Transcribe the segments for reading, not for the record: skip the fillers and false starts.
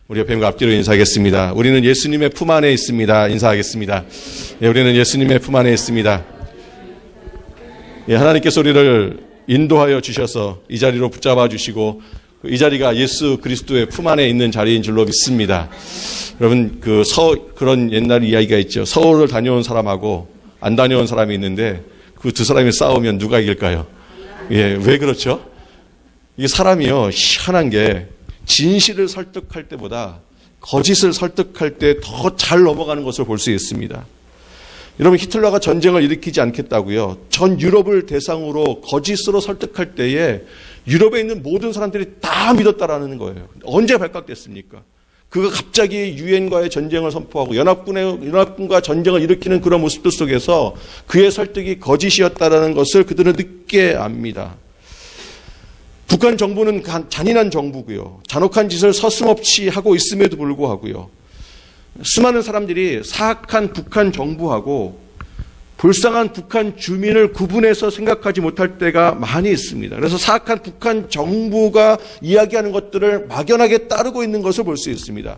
우리 옆에 앞뒤로 인사하겠습니다. 우리는 예수님의 품 안에 있습니다. 인사하겠습니다. 예, 우리는 예수님의 품 안에 있습니다. 예, 하나님께서 우리를 인도하여 주셔서 이 자리로 붙잡아 주시고 이 자리가 예수 그리스도의 품 안에 있는 자리인 줄로 믿습니다. 여러분, 그런 옛날 이야기가 있죠. 서울을 다녀온 사람하고 안 다녀온 사람이 있는데 그 두 사람이 싸우면 누가 이길까요? 예, 왜 그렇죠? 이게 사람이요, 희한한 게 진실을 설득할 때보다 거짓을 설득할 때 더 잘 넘어가는 것을 볼 수 있습니다. 여러분, 히틀러가 전쟁을 일으키지 않겠다고요, 전 유럽을 대상으로 거짓으로 설득할 때에 유럽에 있는 모든 사람들이 다 믿었다라는 거예요. 언제 발각됐습니까? 그가 갑자기 유엔과의 전쟁을 선포하고 연합군과 전쟁을 일으키는 그런 모습들 속에서 그의 설득이 거짓이었다라는 것을 그들은 늦게 압니다. 북한 정부는 잔인한 정부고요, 잔혹한 짓을 서슴없이 하고 있음에도 불구하고요, 수많은 사람들이 사악한 북한 정부하고 불쌍한 북한 주민을 구분해서 생각하지 못할 때가 많이 있습니다. 그래서 사악한 북한 정부가 이야기하는 것들을 막연하게 따르고 있는 것을 볼 수 있습니다.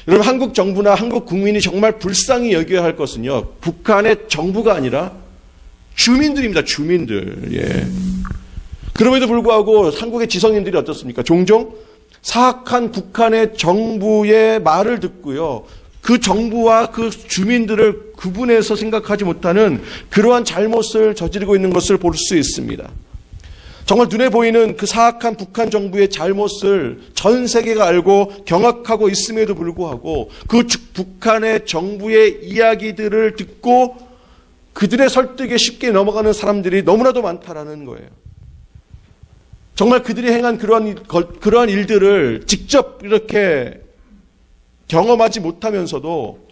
여러분, 한국 정부나 한국 국민이 정말 불쌍히 여겨야 할 것은요, 북한의 정부가 아니라 주민들입니다. 주민들. 예. 그럼에도 불구하고 한국의 지성인들이 어떻습니까? 종종 사악한 북한의 정부의 말을 듣고요, 그 정부와 그 주민들을 구분해서 생각하지 못하는 그러한 잘못을 저지르고 있는 것을 볼 수 있습니다. 정말 눈에 보이는 그 사악한 북한 정부의 잘못을 전 세계가 알고 경악하고 있음에도 불구하고 그 북한의 정부의 이야기들을 듣고 그들의 설득에 쉽게 넘어가는 사람들이 너무나도 많다라는 거예요. 정말 그들이 행한 그러한 일들을 직접 이렇게 경험하지 못하면서도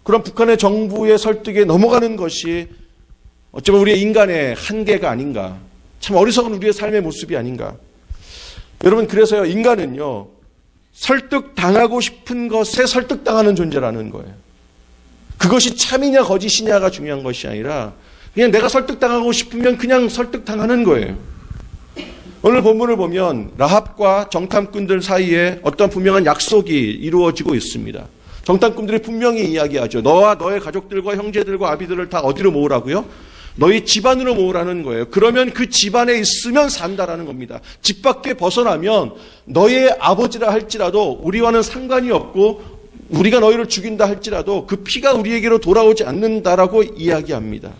그런 북한의 정부의 설득에 넘어가는 것이 어쩌면 우리의 인간의 한계가 아닌가, 참 어리석은 우리의 삶의 모습이 아닌가. 여러분, 그래서요, 인간은요, 설득당하고 싶은 것에 설득당하는 존재라는 거예요. 그것이 참이냐 거짓이냐가 중요한 것이 아니라 그냥 내가 설득당하고 싶으면 그냥 설득당하는 거예요. 오늘 본문을 보면 라합과 정탐꾼들 사이에 어떤 분명한 약속이 이루어지고 있습니다. 정탐꾼들이 분명히 이야기하죠. 너와 너의 가족들과 형제들과 아비들을 다 어디로 모으라고요? 너희 집안으로 모으라는 거예요. 그러면 그 집안에 있으면 산다라는 겁니다. 집 밖에 벗어나면 너의 아버지라 할지라도 우리와는 상관이 없고 우리가 너희를 죽인다 할지라도 그 피가 우리에게로 돌아오지 않는다라고 이야기합니다.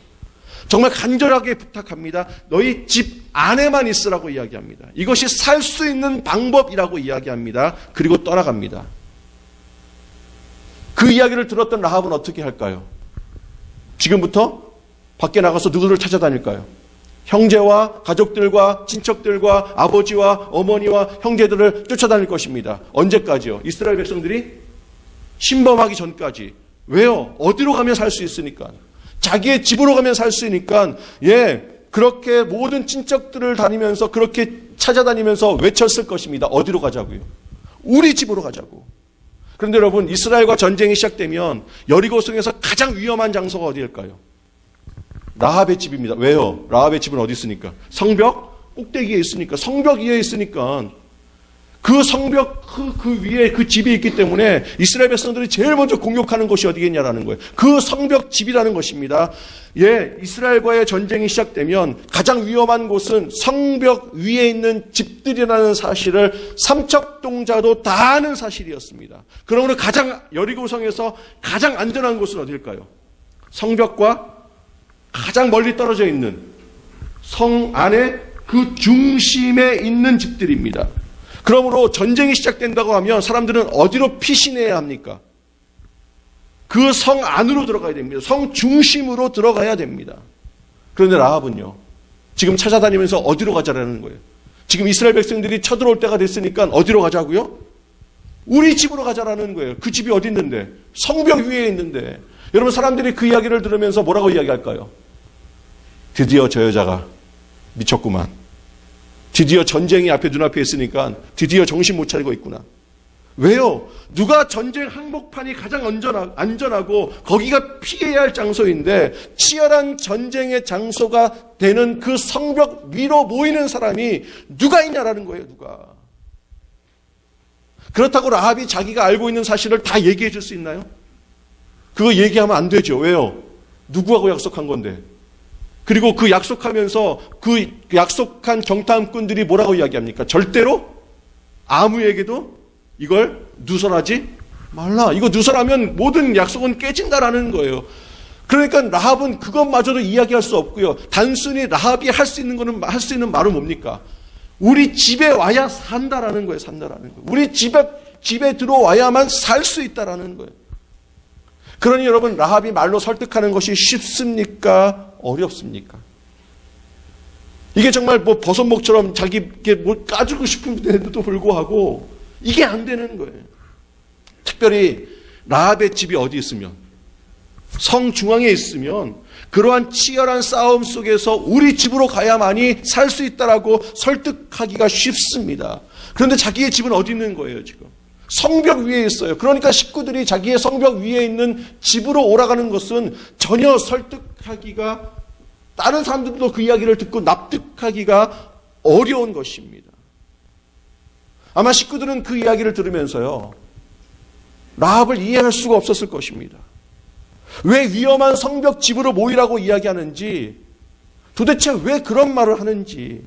정말 간절하게 부탁합니다. 너희 집 안에만 있으라고 이야기합니다. 이것이 살 수 있는 방법이라고 이야기합니다. 그리고 떠나갑니다. 그 이야기를 들었던 라합은 어떻게 할까요? 지금부터 밖에 나가서 누구를 찾아다닐까요? 형제와 가족들과 친척들과 아버지와 어머니와 형제들을 쫓아다닐 것입니다. 언제까지요? 이스라엘 백성들이 신범하기 전까지. 왜요? 어디로 가면 살 수 있으니까. 자기의 집으로 가면 살 수 있으니까, 예, 그렇게 모든 친척들을 다니면서 그렇게 찾아다니면서 외쳤을 것입니다. 어디로 가자고요? 우리 집으로 가자고. 그런데 여러분, 이스라엘과 전쟁이 시작되면 여리고성에서 가장 위험한 장소가 어디일까요? 라합의 집입니다. 왜요? 라합의 집은 어디 있으니까? 성벽 꼭대기에 있으니까, 성벽 위에 있으니까. 그 성벽 그 위에 그 집이 있기 때문에 이스라엘 백성들이 제일 먼저 공격하는 곳이 어디겠냐라는 거예요. 그 성벽 집이라는 것입니다. 예, 이스라엘과의 전쟁이 시작되면 가장 위험한 곳은 성벽 위에 있는 집들이라는 사실을 삼척동자도 다 아는 사실이었습니다. 그러므로 여리고성에서 가장 안전한 곳은 어디일까요? 성벽과 가장 멀리 떨어져 있는 성 안에 그 중심에 있는 집들입니다. 그러므로 전쟁이 시작된다고 하면 사람들은 어디로 피신해야 합니까? 그 성 안으로 들어가야 됩니다. 성 중심으로 들어가야 됩니다. 그런데 라합은요, 지금 찾아다니면서 어디로 가자라는 거예요. 지금 이스라엘 백성들이 쳐들어올 때가 됐으니까 어디로 가자고요? 우리 집으로 가자라는 거예요. 그 집이 어디 있는데? 성벽 위에 있는데. 여러분, 사람들이 그 이야기를 들으면서 뭐라고 이야기할까요? 드디어 저 여자가 미쳤구만. 드디어 전쟁이 눈앞에 있으니까 드디어 정신 못 차리고 있구나. 왜요? 누가 전쟁 항복판이 가장 안전하고 거기가 피해야 할 장소인데 치열한 전쟁의 장소가 되는 그 성벽 위로 모이는 사람이 누가 있냐라는 거예요. 누가. 그렇다고 라합이 자기가 알고 있는 사실을 다 얘기해 줄 수 있나요? 그거 얘기하면 안 되죠. 왜요? 누구하고 약속한 건데. 그리고 그 약속하면서 그 약속한 정탐꾼들이 뭐라고 이야기합니까? 절대로 아무에게도 이걸 누설하지 말라. 이거 누설하면 모든 약속은 깨진다라는 거예요. 그러니까 라합은 그것마저도 이야기할 수 없고요. 단순히 라합이 할 수 있는 말은 뭡니까? 우리 집에 와야 산다라는 거예요. 산다라는 거예요. 우리 집에 들어와야만 살 수 있다라는 거예요. 그러니 여러분, 라합이 말로 설득하는 것이 쉽습니까? 어렵습니까? 이게 정말 뭐 버섯목처럼 자기께 뭐 까주고 싶은데도 불구하고 이게 안 되는 거예요. 특별히 라합의 집이 어디 있으면, 성 중앙에 있으면 그러한 치열한 싸움 속에서 우리 집으로 가야만이 살 수 있다라고 설득하기가 쉽습니다. 그런데 자기의 집은 어디 있는 거예요, 지금? 성벽 위에 있어요. 그러니까 식구들이 자기의 성벽 위에 있는 집으로 오라가는 것은 전혀 설득하기가, 다른 사람들도 그 이야기를 듣고 납득하기가 어려운 것입니다. 아마 식구들은 그 이야기를 들으면서요, 라합을 이해할 수가 없었을 것입니다. 왜 위험한 성벽 집으로 모이라고 이야기하는지, 도대체 왜 그런 말을 하는지,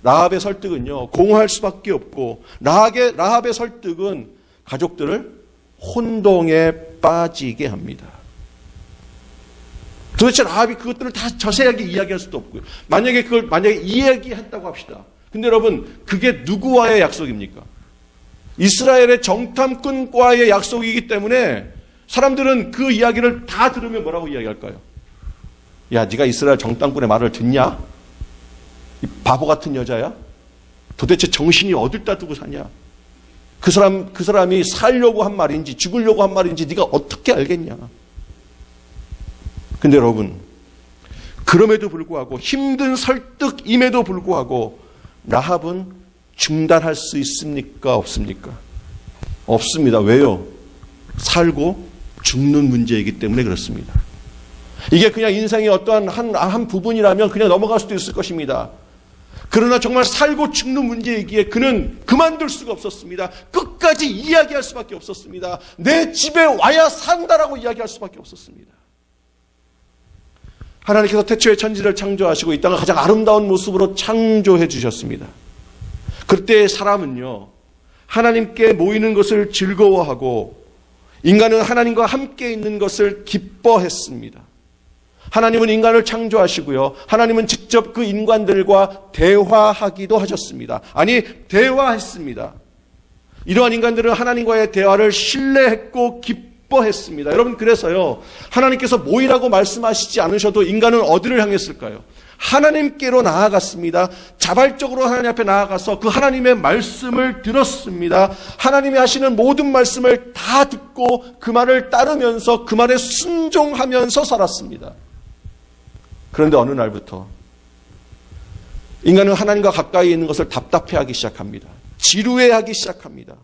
라합의 설득은요, 공허할 수밖에 없고, 라합의 설득은 가족들을 혼동에 빠지게 합니다. 도대체 라합이 그것들을 다 자세하게 이야기할 수도 없고요. 만약에 이야기했다고 합시다. 근데 여러분, 그게 누구와의 약속입니까? 이스라엘의 정탐꾼과의 약속이기 때문에 사람들은 그 이야기를 다 들으면 뭐라고 이야기할까요? 야, 네가 이스라엘 정탐꾼의 말을 듣냐? 이 바보 같은 여자야? 도대체 정신이 어딜 다 두고 사냐? 그 사람이 살려고 한 말인지 죽으려고 한 말인지 네가 어떻게 알겠냐? 근데 여러분, 그럼에도 불구하고, 힘든 설득임에도 불구하고 라합은 중단할 수 있습니까? 없습니까? 없습니다. 왜요? 살고 죽는 문제이기 때문에 그렇습니다. 이게 그냥 인생의 어떠한 한 부분이라면 그냥 넘어갈 수도 있을 것입니다. 그러나 정말 살고 죽는 문제이기에 그는 그만둘 수가 없었습니다. 끝까지 이야기할 수밖에 없었습니다. 내 집에 와야 산다라고 이야기할 수밖에 없었습니다. 하나님께서 태초에 천지를 창조하시고 이 땅을 가장 아름다운 모습으로 창조해 주셨습니다. 그때 사람은요, 하나님께 모이는 것을 즐거워하고 인간은 하나님과 함께 있는 것을 기뻐했습니다. 하나님은 인간을 창조하시고요, 하나님은 직접 그 인간들과 대화하기도 하셨습니다. 아니, 대화했습니다. 이러한 인간들은 하나님과의 대화를 신뢰했고 기뻐했습니다. 여러분, 그래서요, 하나님께서 모이라고 말씀하시지 않으셔도 인간은 어디를 향했을까요? 하나님께로 나아갔습니다. 자발적으로 하나님 앞에 나아가서 그 하나님의 말씀을 들었습니다. 하나님이 하시는 모든 말씀을 다 듣고 그 말을 따르면서 그 말에 순종하면서 살았습니다. 그런데 어느 날부터 인간은 하나님과 가까이 있는 것을 답답해하기 시작합니다. 지루해하기 시작합니다.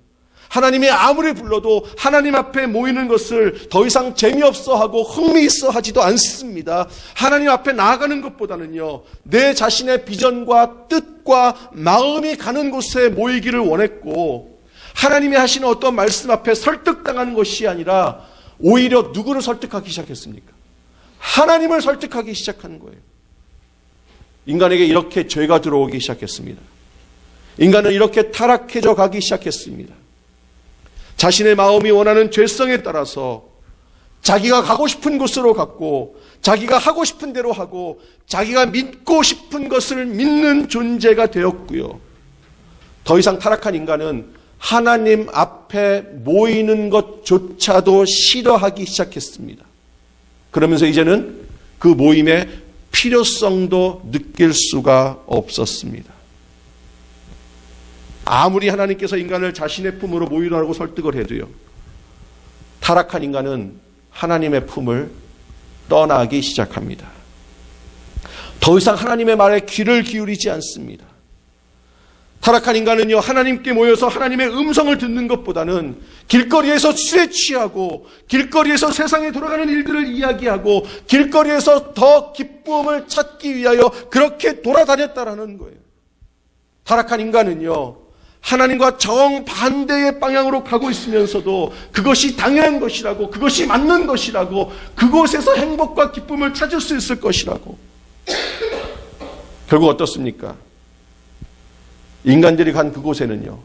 하나님이 아무리 불러도 하나님 앞에 모이는 것을 더 이상 재미없어하고 흥미있어 하지도 않습니다. 하나님 앞에 나아가는 것보다는요, 내 자신의 비전과 뜻과 마음이 가는 곳에 모이기를 원했고, 하나님이 하시는 어떤 말씀 앞에 설득당하는 것이 아니라 오히려 누구를 설득하기 시작했습니까? 하나님을 설득하기 시작하는 거예요. 인간에게 이렇게 죄가 들어오기 시작했습니다. 인간은 이렇게 타락해져 가기 시작했습니다. 자신의 마음이 원하는 죄성에 따라서 자기가 가고 싶은 곳으로 갔고, 자기가 하고 싶은 대로 하고, 자기가 믿고 싶은 것을 믿는 존재가 되었고요. 더 이상 타락한 인간은 하나님 앞에 모이는 것조차도 싫어하기 시작했습니다. 그러면서 이제는 그 모임의 필요성도 느낄 수가 없었습니다. 아무리 하나님께서 인간을 자신의 품으로 모이라고 설득을 해도요, 타락한 인간은 하나님의 품을 떠나기 시작합니다. 더 이상 하나님의 말에 귀를 기울이지 않습니다. 타락한 인간은요, 하나님께 모여서 하나님의 음성을 듣는 것보다는 길거리에서 술에 취하고, 길거리에서 세상에 돌아가는 일들을 이야기하고, 길거리에서 더 기쁨을 찾기 위하여 그렇게 돌아다녔다라는 거예요. 타락한 인간은요, 하나님과 정반대의 방향으로 가고 있으면서도 그것이 당연한 것이라고, 그것이 맞는 것이라고, 그곳에서 행복과 기쁨을 찾을 수 있을 것이라고. 결국 어떻습니까? 인간들이 간 그곳에는요,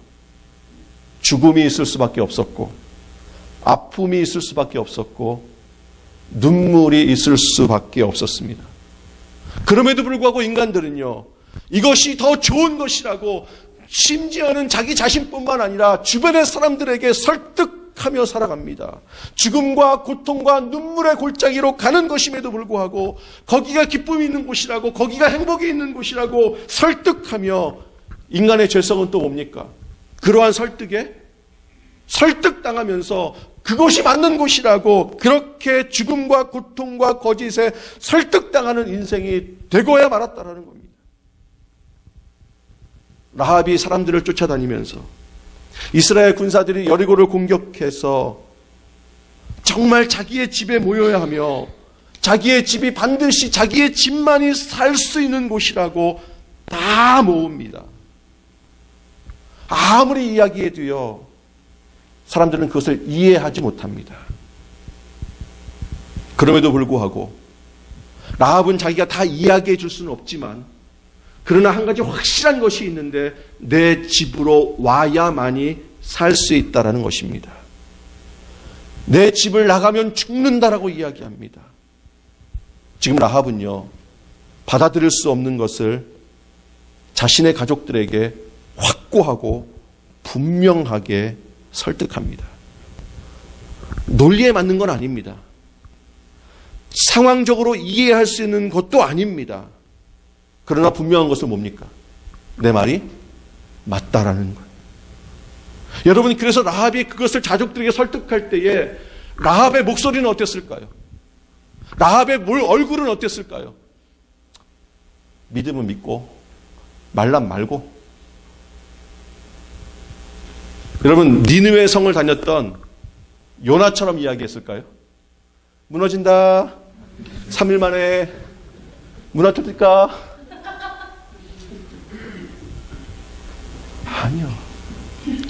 죽음이 있을 수밖에 없었고, 아픔이 있을 수밖에 없었고, 눈물이 있을 수밖에 없었습니다. 그럼에도 불구하고 인간들은요, 이것이 더 좋은 것이라고, 심지어는 자기 자신뿐만 아니라 주변의 사람들에게 설득하며 살아갑니다. 죽음과 고통과 눈물의 골짜기로 가는 것임에도 불구하고 거기가 기쁨이 있는 곳이라고, 거기가 행복이 있는 곳이라고 설득하며, 인간의 죄성은 또 뭡니까? 그러한 설득에 설득당하면서 그것이 맞는 곳이라고 그렇게 죽음과 고통과 거짓에 설득당하는 인생이 되고야 말았다라는 겁니다. 라합이 사람들을 쫓아다니면서 이스라엘 군사들이 여리고를 공격해서 정말 자기의 집에 모여야 하며 자기의 집이 반드시 자기의 집만이 살 수 있는 곳이라고 다 모읍니다. 아무리 이야기해도요, 사람들은 그것을 이해하지 못합니다. 그럼에도 불구하고 라합은 자기가 다 이야기해 줄 수는 없지만, 그러나 한 가지 확실한 것이 있는데 내 집으로 와야만이 살 수 있다라는 것입니다. 내 집을 나가면 죽는다라고 이야기합니다. 지금 라합은요, 받아들일 수 없는 것을 자신의 가족들에게 확고하고 분명하게 설득합니다. 논리에 맞는 건 아닙니다. 상황적으로 이해할 수 있는 것도 아닙니다. 그러나 분명한 것은 뭡니까? 내 말이 맞다라는 거예요. 여러분, 그래서 라합이 그것을 가족들에게 설득할 때에 라합의 목소리는 어땠을까요? 라합의 얼굴은 어땠을까요? 믿음은 믿고 말란 말고. 여러분, 니느웨 성을 다녔던 요나처럼 이야기했을까요? 무너진다. 3일 만에 무너뜨릴까? 아니요.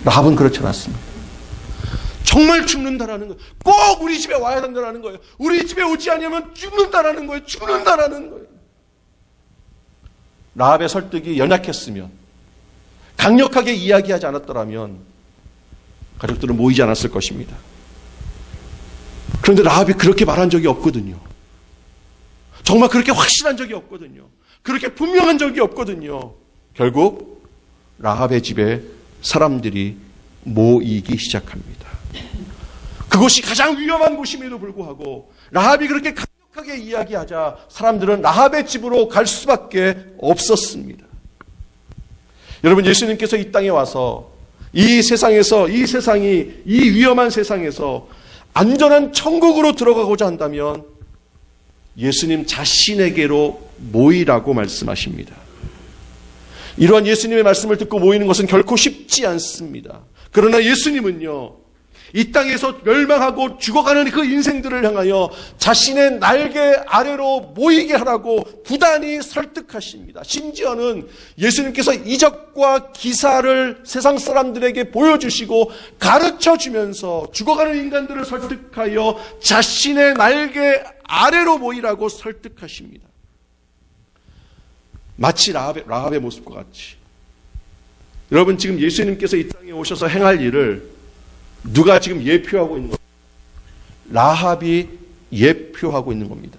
라합은 그렇지 않았습니다. 정말 죽는다라는 거예요. 꼭 우리 집에 와야 된다라는 거예요. 우리 집에 오지 않으면 죽는다라는 거예요. 죽는다라는 거예요. 라합의 설득이 연약했으면, 강력하게 이야기하지 않았더라면 가족들은 모이지 않았을 것입니다. 그런데 라합이 그렇게 말한 적이 없거든요. 정말 그렇게 확실한 적이 없거든요. 그렇게 분명한 적이 없거든요. 결국 라합의 집에 사람들이 모이기 시작합니다. 그곳이 가장 위험한 곳임에도 불구하고 라합이 그렇게 강력하게 이야기하자 사람들은 라합의 집으로 갈 수밖에 없었습니다. 여러분, 예수님께서 이 땅에 와서 이 위험한 세상에서 안전한 천국으로 들어가고자 한다면 예수님 자신에게로 모이라고 말씀하십니다. 이러한 예수님의 말씀을 듣고 모이는 것은 결코 쉽지 않습니다. 그러나 예수님은요, 이 땅에서 멸망하고 죽어가는 그 인생들을 향하여 자신의 날개 아래로 모이게 하라고 부단히 설득하십니다. 심지어는 예수님께서 이적과 기사를 세상 사람들에게 보여주시고 가르쳐주면서 죽어가는 인간들을 설득하여 자신의 날개 아래로 모이라고 설득하십니다. 마치 라합의 모습과 같이. 여러분, 지금 예수님께서 이 땅에 오셔서 행할 일을 누가 지금 예표하고 있는 겁니다? 라합이 예표하고 있는 겁니다.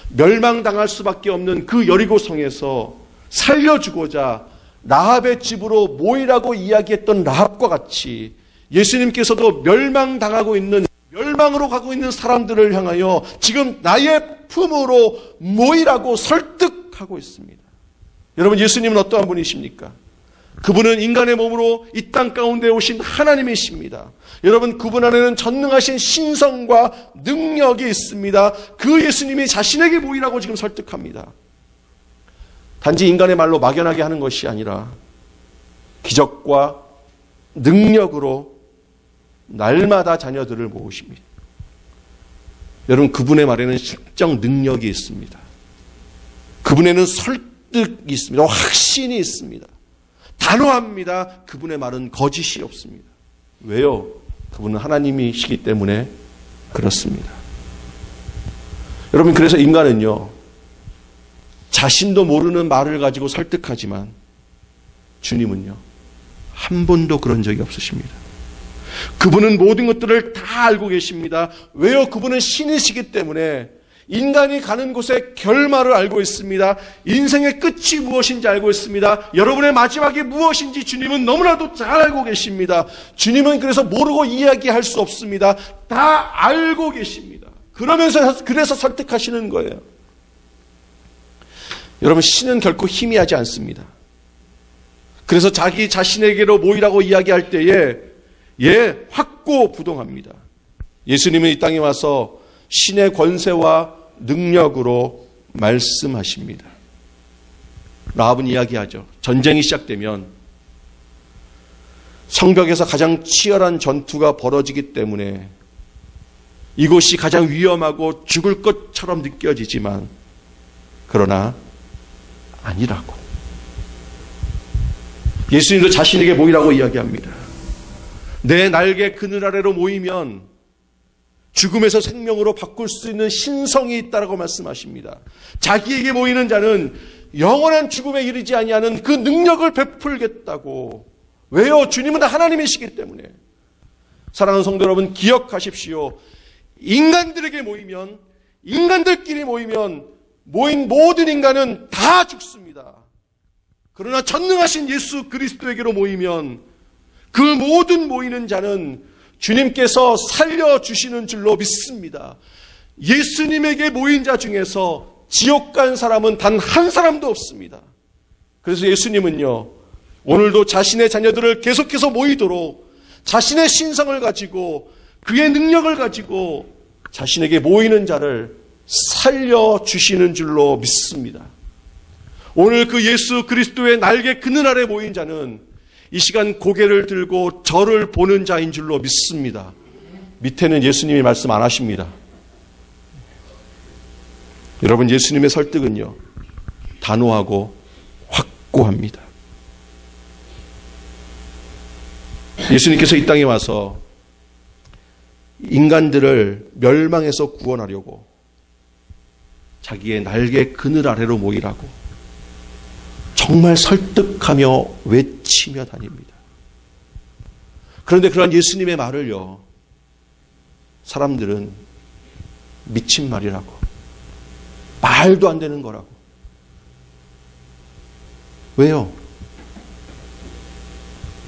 멸망당할 수밖에 없는 그 여리고성에서 살려주고자 라합의 집으로 모이라고 이야기했던 라합과 같이 예수님께서도 멸망당하고 있는, 멸망으로 가고 있는 사람들을 향하여 지금 나의 품으로 모이라고 설득하고 있습니다. 여러분, 예수님은 어떠한 분이십니까? 그분은 인간의 몸으로 이 땅 가운데 오신 하나님이십니다. 여러분, 그분 안에는 전능하신 신성과 능력이 있습니다. 그 예수님이 자신에게 모이라고 지금 설득합니다. 단지 인간의 말로 막연하게 하는 것이 아니라 기적과 능력으로 날마다 자녀들을 모으십니다. 여러분, 그분의 말에는 실적 능력이 있습니다. 그분에는 설득이 있습니다. 확신이 있습니다. 단호합니다. 그분의 말은 거짓이 없습니다. 왜요? 그분은 하나님이시기 때문에 그렇습니다. 여러분, 그래서 인간은요, 자신도 모르는 말을 가지고 설득하지만 주님은요, 한 번도 그런 적이 없으십니다. 그분은 모든 것들을 다 알고 계십니다. 왜요? 그분은 신이시기 때문에 인간이 가는 곳의 결말을 알고 있습니다. 인생의 끝이 무엇인지 알고 있습니다. 여러분의 마지막이 무엇인지 주님은 너무나도 잘 알고 계십니다. 주님은 그래서 모르고 이야기할 수 없습니다. 다 알고 계십니다. 그래서 설득하시는 거예요. 여러분, 신은 결코 희미하지 않습니다. 그래서 자기 자신에게로 모이라고 이야기할 때에 확고부동합니다. 예수님은 이 땅에 와서 신의 권세와 능력으로 말씀하십니다. 라합은 이야기하죠. 전쟁이 시작되면 성벽에서 가장 치열한 전투가 벌어지기 때문에 이곳이 가장 위험하고 죽을 것처럼 느껴지지만 그러나 아니라고. 예수님도 자신에게 모이라고 이야기합니다. 내 날개 그늘 아래로 모이면 죽음에서 생명으로 바꿀 수 있는 신성이 있다라고 말씀하십니다. 자기에게 모이는 자는 영원한 죽음에 이르지 아니하는 그 능력을 베풀겠다고. 왜요? 주님은 하나님이시기 때문에. 사랑하는 성도 여러분, 기억하십시오. 인간들에게 모이면, 인간들끼리 모이면 모인 모든 인간은 다 죽습니다. 그러나 전능하신 예수 그리스도에게로 모이면 그 모든 모이는 자는 주님께서 살려주시는 줄로 믿습니다. 예수님에게 모인 자 중에서 지옥 간 사람은 단 한 사람도 없습니다. 그래서 예수님은요, 오늘도 자신의 자녀들을 계속해서 모이도록 자신의 신성을 가지고 그의 능력을 가지고 자신에게 모이는 자를 살려주시는 줄로 믿습니다. 오늘 그 예수 그리스도의 날개 그늘 아래 모인 자는 이 시간 고개를 들고 저를 보는 자인 줄로 믿습니다. 밑에는 예수님이 말씀 안 하십니다. 여러분, 예수님의 설득은요, 단호하고 확고합니다. 예수님께서 이 땅에 와서 인간들을 멸망에서 구원하려고 자기의 날개 그늘 아래로 모이라고 정말 설득하며 외치며 다닙니다. 그런데 그런 예수님의 말을요, 사람들은 미친 말이라고, 말도 안 되는 거라고. 왜요?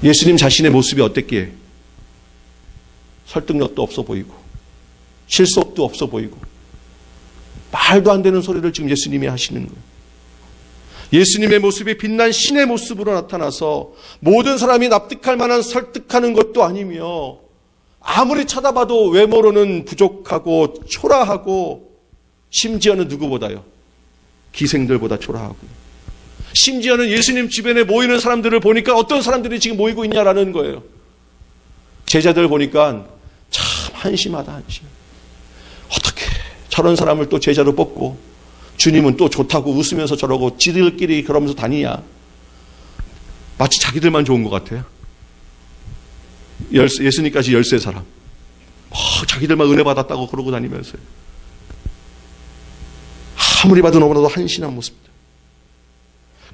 예수님 자신의 모습이 어땠기에? 설득력도 없어 보이고 실속도 없어 보이고 말도 안 되는 소리를 지금 예수님이 하시는 거예요. 예수님의 모습이 빛난 신의 모습으로 나타나서 모든 사람이 납득할 만한 설득하는 것도 아니며 아무리 쳐다봐도 외모로는 부족하고 초라하고 심지어는 누구보다요? 기생들보다 초라하고 심지어는 예수님 주변에 모이는 사람들을 보니까 어떤 사람들이 지금 모이고 있냐라는 거예요. 제자들 보니까 참 한심하다, 한심. 어떻게 저런 사람을 또 제자로 뽑고 주님은 또 좋다고 웃으면서 저러고 지들끼리 그러면서 다니냐. 마치 자기들만 좋은 것 같아요. 예수님까지 13사람. 자기들만 은혜 받았다고 그러고 다니면서요. 아무리 봐도 너무나도 한심한 모습들.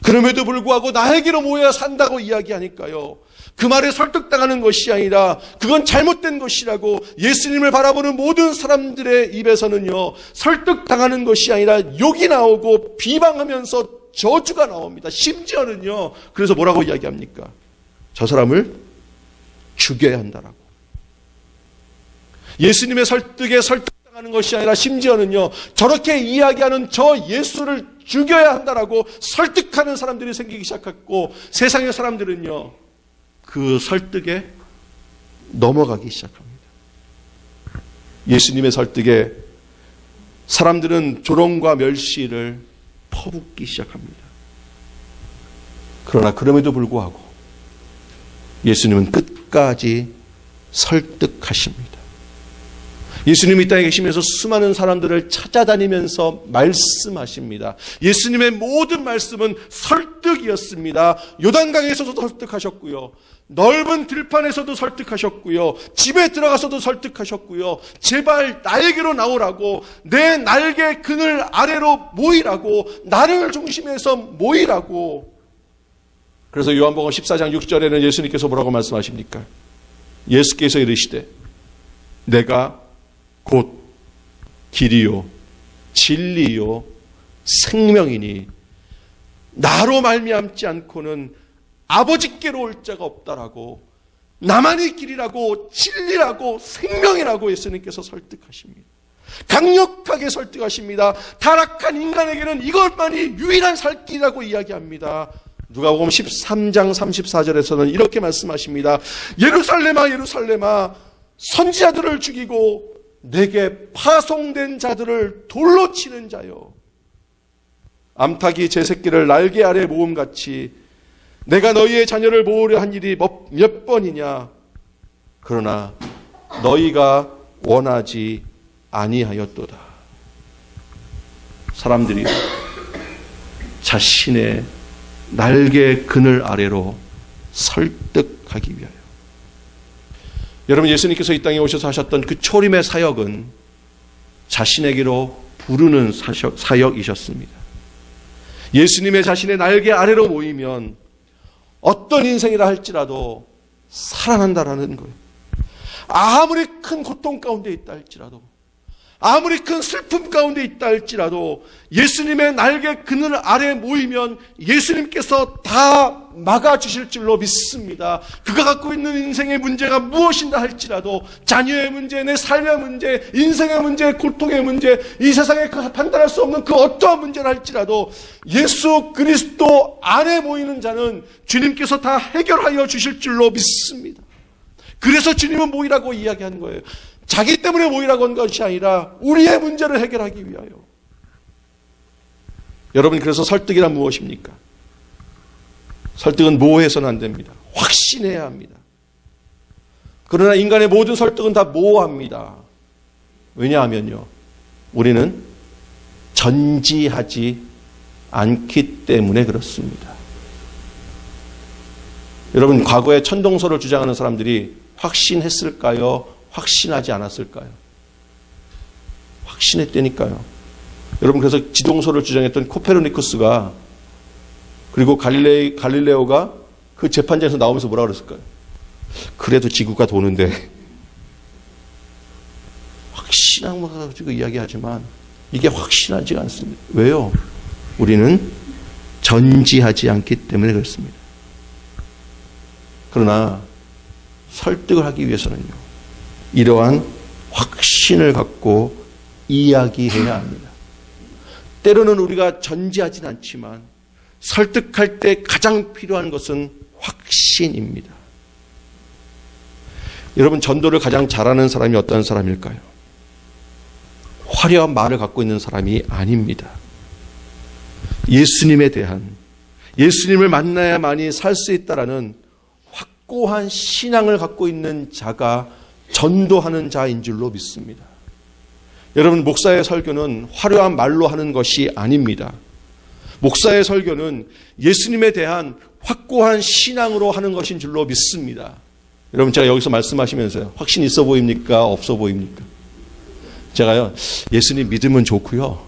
그럼에도 불구하고 나에게로 모여야 산다고 이야기하니까요. 그 말에 설득당하는 것이 아니라 그건 잘못된 것이라고 예수님을 바라보는 모든 사람들의 입에서는요, 설득당하는 것이 아니라 욕이 나오고 비방하면서 저주가 나옵니다. 심지어는요, 그래서 뭐라고 이야기합니까? 저 사람을 죽여야 한다라고. 예수님의 설득에 설득당하는 것이 아니라 심지어는요, 저렇게 이야기하는 저 예수를 죽여야 한다라고 설득하는 사람들이 생기기 시작했고, 세상의 사람들은요, 그 설득에 넘어가기 시작합니다. 예수님의 설득에 사람들은 조롱과 멸시를 퍼붓기 시작합니다. 그러나 그럼에도 불구하고 예수님은 끝까지 설득하십니다. 예수님이 이 땅에 계시면서 수많은 사람들을 찾아다니면서 말씀하십니다. 예수님의 모든 말씀은 설득이었습니다. 요단강에서도 설득하셨고요. 넓은 들판에서도 설득하셨고요. 집에 들어가서도 설득하셨고요. 제발 나에게로 나오라고, 내 날개 그늘 아래로 모이라고, 나를 중심해서 모이라고. 그래서 요한복음 14장 6절에는 예수님께서 뭐라고 말씀하십니까? 예수께서 이르시되 내가 곧 길이요 진리요 생명이니 나로 말미암지 않고는 아버지께로 올 자가 없다라고, 나만이 길이라고 진리라고 생명이라고 예수님께서 설득하십니다. 강력하게 설득하십니다. 타락한 인간에게는 이것만이 유일한 살 길이라고 이야기합니다. 누가복음 13장 34절에서는 이렇게 말씀하십니다. 예루살렘아 예루살렘아 선지자들을 죽이고 내게 파송된 자들을 돌로 치는 자여, 암탉이 제 새끼를 날개 아래 모음같이 내가 너희의 자녀를 모으려 한 일이 몇 번이냐. 그러나 너희가 원하지 아니하였도다. 사람들이 자신의 날개 그늘 아래로 설득하기 위하여. 여러분, 예수님께서 이 땅에 오셔서 하셨던 그 초림의 사역은 자신에게로 부르는 사역이셨습니다. 예수님의 자신의 날개 아래로 모이면 어떤 인생이라 할지라도 살아난다라는 거예요. 아무리 큰 고통 가운데 있다 할지라도, 아무리 큰 슬픔 가운데 있다 할지라도 예수님의 날개 그늘 아래 모이면 예수님께서 다 막아주실 줄로 믿습니다. 그가 갖고 있는 인생의 문제가 무엇인가 할지라도, 자녀의 문제, 내 삶의 문제, 인생의 문제, 고통의 문제, 이 세상에 판단할 수 없는 그 어떠한 문제를 할지라도 예수 그리스도 안에 모이는 자는 주님께서 다 해결하여 주실 줄로 믿습니다. 그래서 주님은 모이라고 이야기한 거예요. 자기 때문에 모이라고 한 것이 아니라 우리의 문제를 해결하기 위하여. 여러분, 그래서 설득이란 무엇입니까? 설득은 모호해서는 안 됩니다. 확신해야 합니다. 그러나 인간의 모든 설득은 다 모호합니다. 왜냐하면요, 우리는 전지하지 않기 때문에 그렇습니다. 여러분, 과거에 천동설을 주장하는 사람들이 확신했을까요? 확신하지 않았을까요? 확신했다니까요. 여러분, 그래서 지동설을 주장했던 코페르니쿠스가, 그리고 갈릴레오가 그 재판장에서 나오면서 뭐라 그랬을까요? 그래도 지구가 도는데. 확신한 거 가지고 이야기하지만 이게 확신하지가 않습니다. 왜요? 우리는 전지하지 않기 때문에 그렇습니다. 그러나 설득을 하기 위해서는요, 이러한 확신을 갖고 이야기해야 합니다. 때로는 우리가 전지하진 않지만 설득할 때 가장 필요한 것은 확신입니다. 여러분, 전도를 가장 잘하는 사람이 어떤 사람일까요? 화려한 말을 갖고 있는 사람이 아닙니다. 예수님에 대한, 예수님을 만나야만이 살 수 있다라는 확고한 신앙을 갖고 있는 자가 전도하는 자인 줄로 믿습니다. 여러분, 목사의 설교는 화려한 말로 하는 것이 아닙니다. 목사의 설교는 예수님에 대한 확고한 신앙으로 하는 것인 줄로 믿습니다. 여러분, 제가 여기서 말씀하시면서요, 확신 있어 보입니까? 없어 보입니까? 제가요, 예수님 믿으면 좋고요,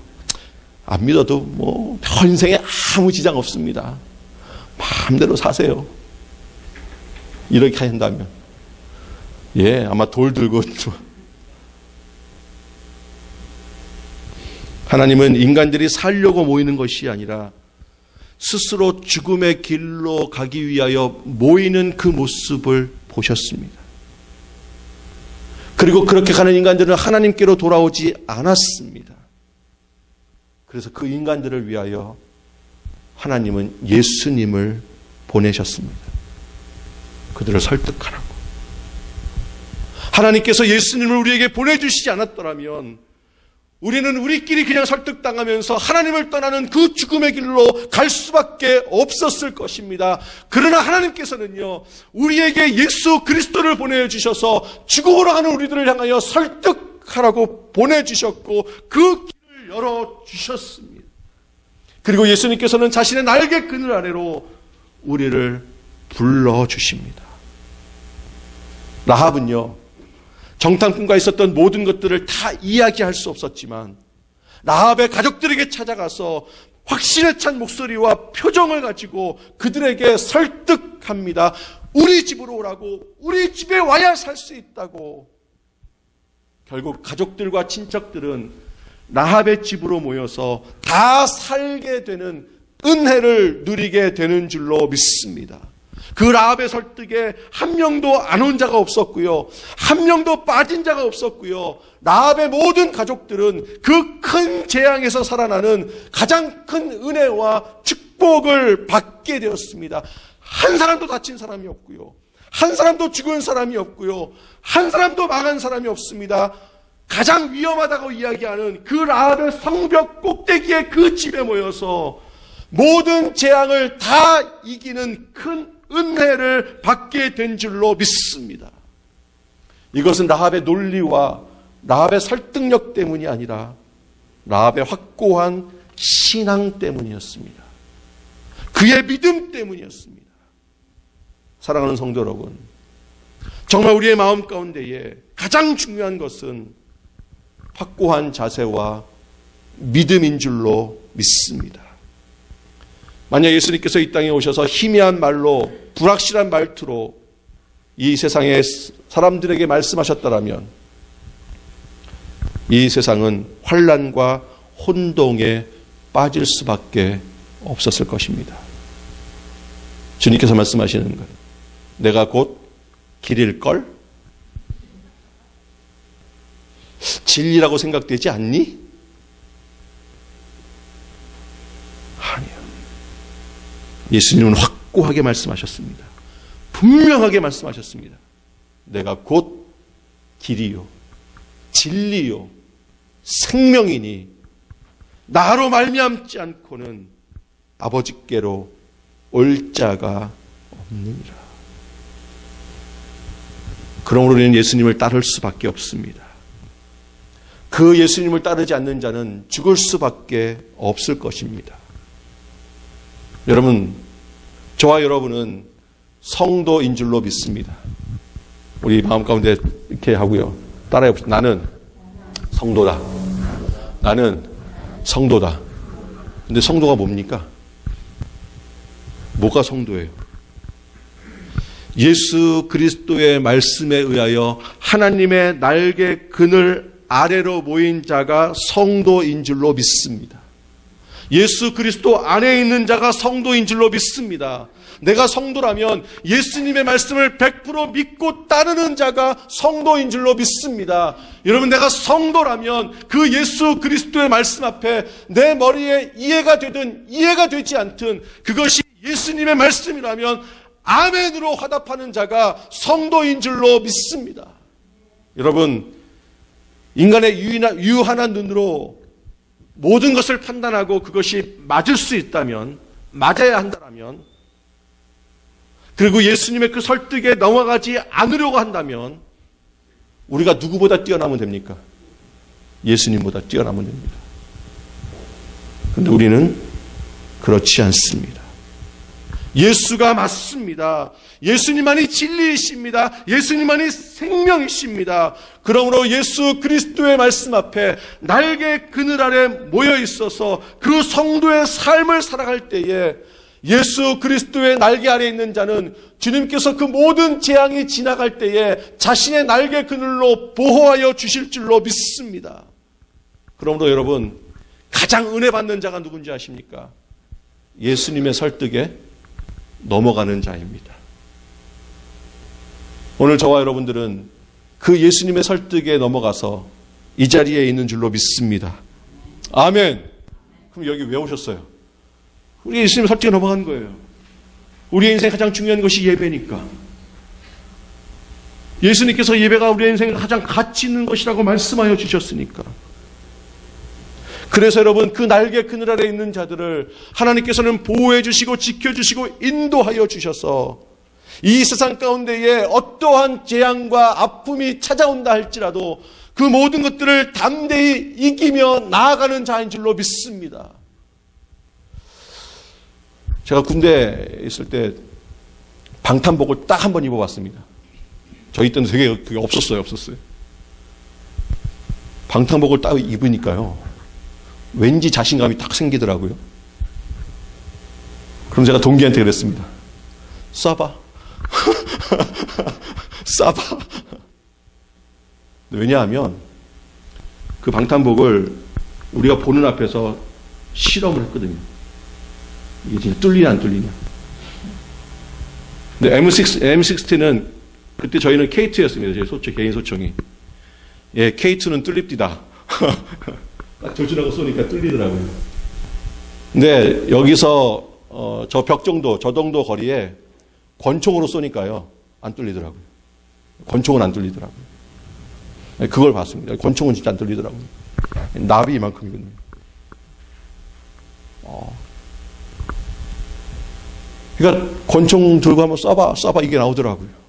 안 믿어도 뭐 인생에 아무 지장 없습니다. 마음대로 사세요. 이렇게 한다면, 아마 돌 들고. 하나님은 인간들이 살려고 모이는 것이 아니라 스스로 죽음의 길로 가기 위하여 모이는 그 모습을 보셨습니다. 그리고 그렇게 가는 인간들은 하나님께로 돌아오지 않았습니다. 그래서 그 인간들을 위하여 하나님은 예수님을 보내셨습니다. 그들을 설득하라고. 하나님께서 예수님을 우리에게 보내주시지 않았더라면 우리는 우리끼리 그냥 설득당하면서 하나님을 떠나는 그 죽음의 길로 갈 수밖에 없었을 것입니다. 그러나 하나님께서는요, 우리에게 예수 그리스도를 보내주셔서 죽음으로 가는 우리들을 향하여 설득 하라고 보내주셨고 그 길을 열어주셨습니다. 그리고 예수님께서는 자신의 날개 그늘 아래로 우리를 불러주십니다. 라합은요, 정탐꾼과 있었던 모든 것들을 다 이야기할 수 없었지만 라합의 가족들에게 찾아가서 확신에 찬 목소리와 표정을 가지고 그들에게 설득합니다. 우리 집으로 오라고, 우리 집에 와야 살 수 있다고. 결국 가족들과 친척들은 라합의 집으로 모여서 다 살게 되는 은혜를 누리게 되는 줄로 믿습니다. 그 라합의 설득에 한 명도 안 온 자가 없었고요, 한 명도 빠진 자가 없었고요. 라합의 모든 가족들은 그 큰 재앙에서 살아나는 가장 큰 은혜와 축복을 받게 되었습니다. 한 사람도 다친 사람이 없고요, 한 사람도 죽은 사람이 없고요, 한 사람도 망한 사람이 없습니다. 가장 위험하다고 이야기하는 그 라합의 성벽 꼭대기에 그 집에 모여서 모든 재앙을 다 이기는 큰 은혜를 받게 된 줄로 믿습니다. 이것은 라합의 논리와 라합의 설득력 때문이 아니라 라합의 확고한 신앙 때문이었습니다. 그의 믿음 때문이었습니다. 사랑하는 성도 여러분, 정말 우리의 마음 가운데에 가장 중요한 것은 확고한 자세와 믿음인 줄로 믿습니다. 만약 예수님께서 이 땅에 오셔서 희미한 말로, 불확실한 말투로 이 세상의 사람들에게 말씀하셨다면 이 세상은 환난과 혼동에 빠질 수밖에 없었을 것입니다. 주님께서 말씀하시는 것, 내가 곧 길일걸? 진리라고 생각되지 않니? 아니요. 예수님은 확고하게 말씀하셨습니다. 분명하게 말씀하셨습니다. 내가 곧 길이요, 진리요, 생명이니 나로 말미암지 않고는 아버지께로 올 자가 없느니라. 그러므로 우리는 예수님을 따를 수밖에 없습니다. 그 예수님을 따르지 않는 자는 죽을 수밖에 없을 것입니다. 여러분, 저와 여러분은 성도인 줄로 믿습니다. 우리 마음 가운데 이렇게 하고요, 따라해 봅시다. 나는 성도다. 나는 성도다. 근데 성도가 뭡니까? 뭐가 성도예요? 예수 그리스도의 말씀에 의하여 하나님의 날개 그늘 아래로 모인 자가 성도인 줄로 믿습니다. 예수 그리스도 안에 있는 자가 성도인 줄로 믿습니다. 내가 성도라면 예수님의 말씀을 100% 믿고 따르는 자가 성도인 줄로 믿습니다. 여러분, 내가 성도라면 그 예수 그리스도의 말씀 앞에 내 머리에 이해가 되든 이해가 되지 않든 그것이 예수님의 말씀이라면 아멘으로 화답하는 자가 성도인 줄로 믿습니다. 여러분, 인간의 유한한 눈으로 모든 것을 판단하고 그것이 맞을 수 있다면, 맞아야 한다면, 그리고 예수님의 그 설득에 넘어가지 않으려고 한다면 우리가 누구보다 뛰어나면 됩니까? 예수님보다 뛰어나면 됩니다. 그런데 우리는 그렇지 않습니다. 예수가 맞습니다. 예수님만이 진리이십니다. 예수님만이 생명이십니다. 그러므로 예수 그리스도의 말씀 앞에 날개 그늘 아래 모여 있어서 그 성도의 삶을 살아갈 때에 예수 그리스도의 날개 아래 있는 자는 주님께서 그 모든 재앙이 지나갈 때에 자신의 날개 그늘로 보호하여 주실 줄로 믿습니다. 그러므로 여러분, 가장 은혜 받는 자가 누군지 아십니까? 예수님의 설득에 넘어가는 자입니다. 오늘 저와 여러분들은 그 예수님의 설득에 넘어가서 이 자리에 있는 줄로 믿습니다. 아멘. 그럼 여기 왜 오셨어요? 우리 예수님의 설득에 넘어간 거예요. 우리의 인생에 가장 중요한 것이 예배니까. 예수님께서 예배가 우리의 인생에 가장 가치 있는 것이라고 말씀하여 주셨으니까. 그래서 여러분, 그 날개 그늘 아래 있는 자들을 하나님께서는 보호해 주시고 지켜주시고 인도하여 주셔서 이 세상 가운데에 어떠한 재앙과 아픔이 찾아온다 할지라도 그 모든 것들을 담대히 이기며 나아가는 자인 줄로 믿습니다. 제가 군대에 있을 때 방탄복을 딱 한 번 입어봤습니다. 저희 때는 되게 그게 없었어요. 방탄복을 딱 입으니까요, 왠지 자신감이 딱 생기더라고요. 그럼 제가 동기한테 그랬습니다. 쏴봐. 쏴봐. 왜냐하면 그 방탄복을 우리가 보는 앞에서 실험을 했거든요. 이게 진짜 뚫리냐 안 뚫리냐. 근데 M60는 그때 저희는 K2였습니다. 제 개인 소총이. 예, K2는 뚫립디다. 딱 조준하고 쏘니까 뚫리더라고요. 근데 여기서 저 벽 정도, 저 정도 거리에 권총으로 쏘니까요, 안 뚫리더라고요. 권총은 안 뚫리더라고요. 그걸 봤습니다. 권총은 진짜 안 뚫리더라고요. 나비 이만큼이거든요. 그러니까 권총 들고 한번 쏴봐 이게 나오더라고요.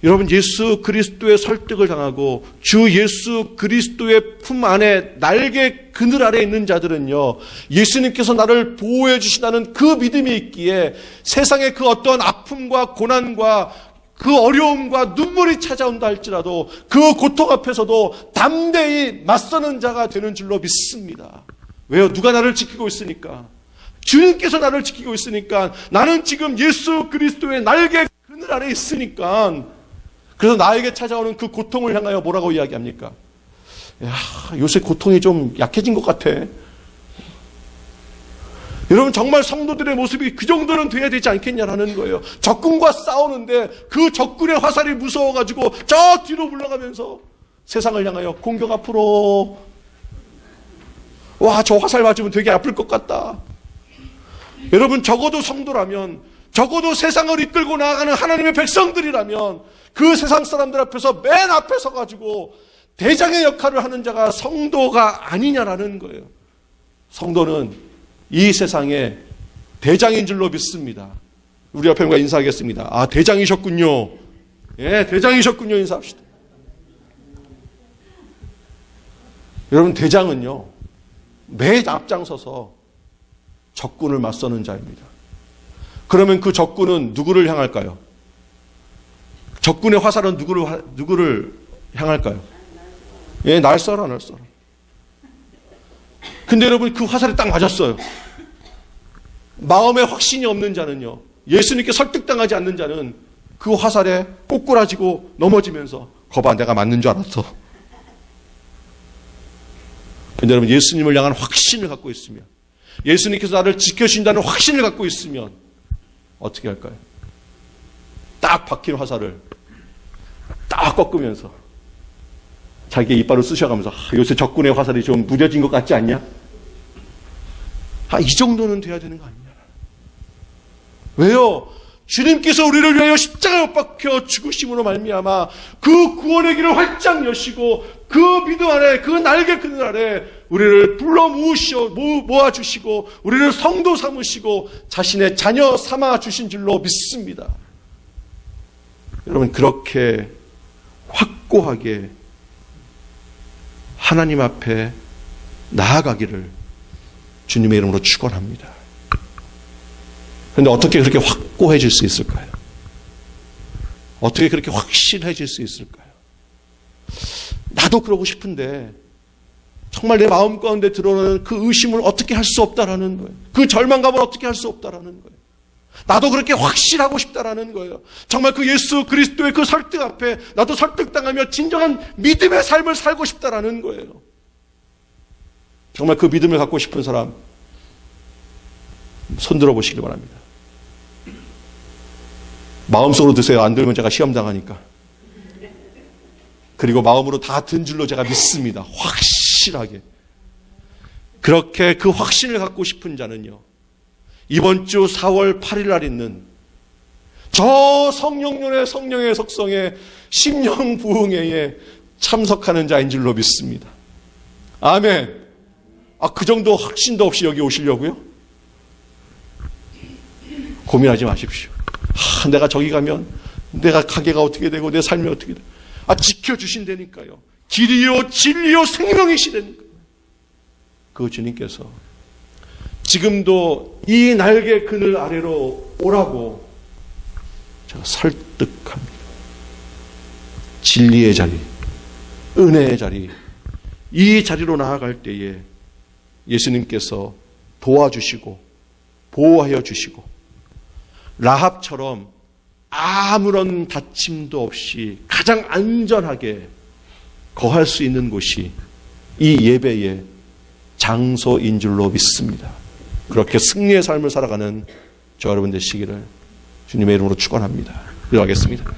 여러분, 예수 그리스도의 설득을 당하고 주 예수 그리스도의 품 안에 날개 그늘 아래 있는 자들은요, 예수님께서 나를 보호해 주신다는 그 믿음이 있기에 세상의 그 어떤 아픔과 고난과 그 어려움과 눈물이 찾아온다 할지라도 그 고통 앞에서도 담대히 맞서는 자가 되는 줄로 믿습니다. 왜요? 누가 나를 지키고 있으니까. 주님께서 나를 지키고 있으니까. 나는 지금 예수 그리스도의 날개 그늘 아래 있으니까. 그래서 나에게 찾아오는 그 고통을 향하여 뭐라고 이야기합니까? 야, 요새 고통이 좀 약해진 것 같아. 여러분, 정말 성도들의 모습이 그 정도는 돼야 되지 않겠냐라는 거예요. 적군과 싸우는데 그 적군의 화살이 무서워가지고 저 뒤로 물러가면서 세상을 향하여 공격 앞으로. 와, 저 화살 맞으면 되게 아플 것 같다. 여러분, 적어도 성도라면, 적어도 세상을 이끌고 나아가는 하나님의 백성들이라면 그 세상 사람들 앞에서 맨 앞에 서가지고 대장의 역할을 하는 자가 성도가 아니냐라는 거예요. 성도는 이 세상의 대장인 줄로 믿습니다. 우리 옆에 분과 인사하겠습니다. 아, 대장이셨군요. 예, 대장이셨군요. 인사합시다. 여러분, 대장은요, 매 앞장서서 적군을 맞서는 자입니다. 그러면 그 적군은 누구를 향할까요? 적군의 화살은 누구를 향할까요? 예, 날 쏴라. 근데 여러분, 그 화살이 딱 맞았어요. 마음에 확신이 없는 자는요, 예수님께 설득당하지 않는 자는 그 화살에 꼬꾸라지고 넘어지면서 거봐, 내가 맞는 줄 알았어. 근데 여러분, 예수님을 향한 확신을 갖고 있으면, 예수님께서 나를 지켜주신다는 확신을 갖고 있으면 어떻게 할까요? 딱 박힌 화살을 딱 꺾으면서 자기의 이빨을 쑤셔가면서, 요새 적군의 화살이 좀 무뎌진 것 같지 않냐? 이 정도는 돼야 되는 거 아니냐? 왜요? 주님께서 우리를 위하여 십자가에 못 박혀 죽으심으로 말미암아 그 구원의 길을 활짝 여시고 그 믿음 아래, 그 날개 그늘 아래 우리를 불러 모아주시고 우리를 성도 삼으시고 자신의 자녀 삼아 주신 줄로 믿습니다. 여러분, 그렇게 확고하게 하나님 앞에 나아가기를 주님의 이름으로 축원합니다. 그런데 어떻게 그렇게 확고해질 수 있을까요? 어떻게 그렇게 확실해질 수 있을까요? 나도 그러고 싶은데 정말 내 마음 가운데 들어오는 그 의심을 어떻게 할 수 없다라는 거예요. 그 절망감을 어떻게 할 수 없다라는 거예요. 나도 그렇게 확실하고 싶다라는 거예요. 정말 그 예수 그리스도의 그 설득 앞에 나도 설득당하며 진정한 믿음의 삶을 살고 싶다라는 거예요. 정말 그 믿음을 갖고 싶은 사람 손들어 보시기 바랍니다. 마음속으로 드세요. 안 들면 제가 시험당하니까. 그리고 마음으로 다 든 줄로 제가 믿습니다. 확실하게. 그렇게 그 확신을 갖고 싶은 자는요, 이번 주 4월 8일 날 있는 저 성령년의 성령의 속성에 심령부흥회에 참석하는 자인 줄로 믿습니다. 아멘. 그 정도 확신도 없이 여기 오시려고요? 고민하지 마십시오. 내가 저기 가면 내가 가게가 어떻게 되고 내 삶이 어떻게 되고 지켜주신다니까요. 길이요 진리요 생명이시다니까요. 그 주님께서 지금도 이 날개 그늘 아래로 오라고 제가 설득합니다. 진리의 자리, 은혜의 자리, 이 자리로 나아갈 때에 예수님께서 도와주시고 보호하여 주시고 라합처럼 아무런 다침도 없이 가장 안전하게 거할 수 있는 곳이 이 예배의 장소인 줄로 믿습니다. 그렇게 승리의 삶을 살아가는 저 여러분 되시기를 주님의 이름으로 축원합니다. 기도하겠습니다.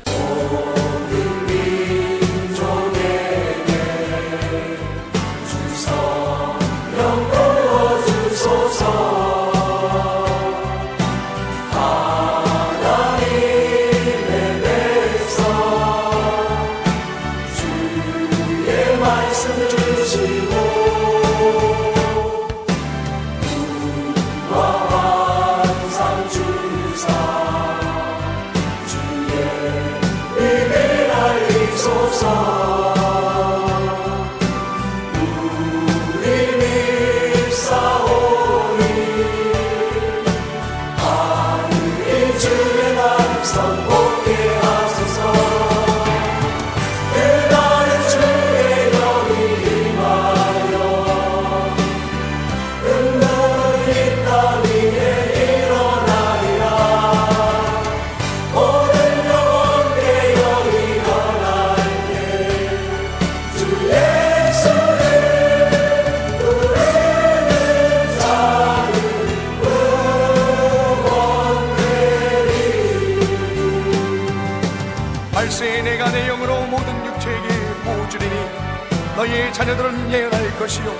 말세에 내가 내 영으로 모든 육체에게 보여주리니 너희의 자녀들은 예언할 것이요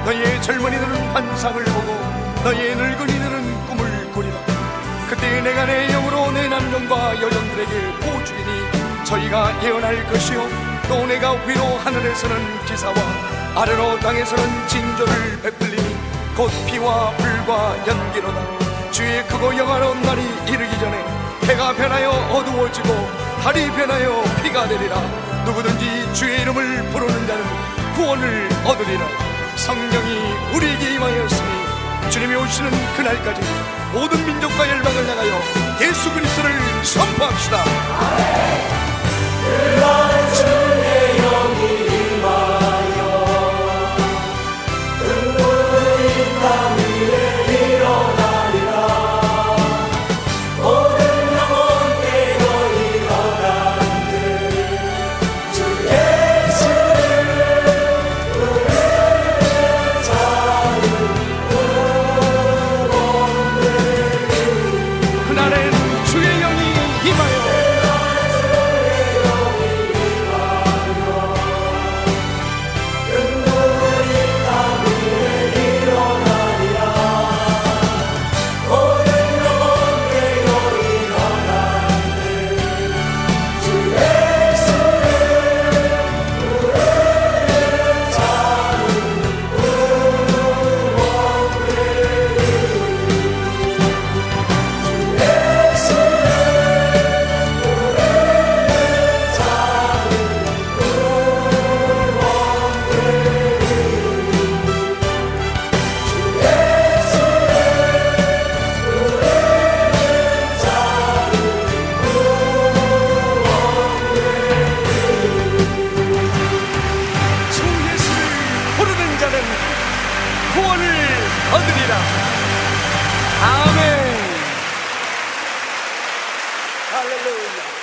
너희의 젊은이들은 환상을 보고 너희의 늙은이들은 꿈을 꾸리라. 그때 내가 내 영으로 내 남녀과 여종들에게 보여주리니 저희가 예언할 것이요 또 내가 위로 하늘에서는 기사와 아래로 땅에서는 징조를 베풀리니 곧 피와 불과 연기로다. 주의 크고 영화로운 날이 이르기 전에 해가 변하여 어두워지고 달이 변하여 피가 되리라. 누구든지 주의 이름을 부르는 자는 구원을 얻으리라. 성령이 우리에게 임하였으니 주님이 오시는 그날까지 모든 민족과 열방을 향하여 예수 그리스도를 선포합시다. 그날 주의 영이 임하여 눈물이 땀 위에 일어나리라. 구원을 얻으리라. 아멘. 할렐루야.